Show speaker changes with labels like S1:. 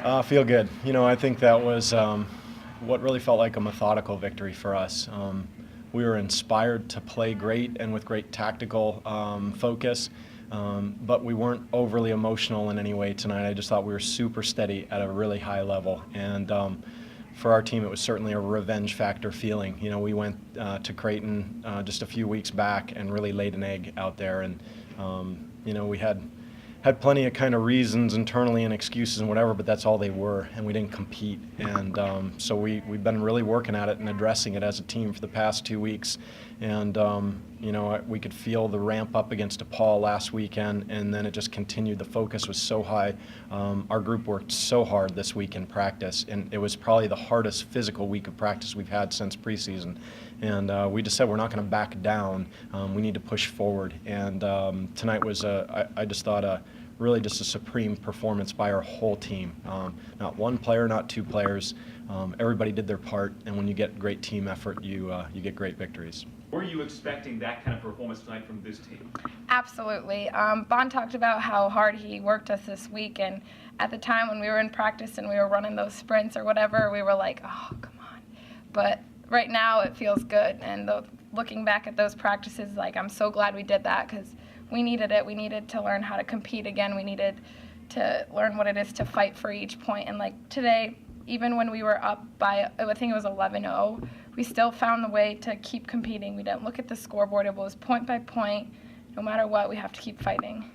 S1: Feel good. I think that was what really felt like a methodical victory for us. We were inspired to play great and with great tactical focus, but we weren't overly emotional in any way tonight. I just thought we were super steady at a really high level. And for our team, it was certainly a revenge factor feeling. We went to Creighton just a few weeks back and really laid an egg out there. And, we had plenty of kind of reasons internally and excuses and whatever, but that's all they were, and we didn't compete. And so we've been really working at it and addressing it as a team for the past 2 weeks. And, we could feel the ramp up against DePaul last weekend, and then it just continued. The focus was so high. Our group worked so hard this week in practice, and it was probably the hardest physical week of practice we've had since preseason. And we just said we're not going to back down. We need to push forward. And tonight was, I just thought, really just a supreme performance by our whole team. Not one player, not two players. Everybody did their part, and when you get great team effort, you get great victories.
S2: Were you expecting that kind of performance tonight from this team?
S3: Absolutely. Bond talked about how hard he worked us this week, and at the time when we were in practice and we were running those sprints or whatever, we were like, oh, come on. But right now it feels good, and looking back at those practices, I'm so glad we did that because we needed it. We needed to learn how to compete again. We needed to learn what it is to fight for each point. And today, even when we were up by, I think it was 11-0, we still found the way to keep competing. We didn't look at the scoreboard. It was point by point. No matter what, we have to keep fighting.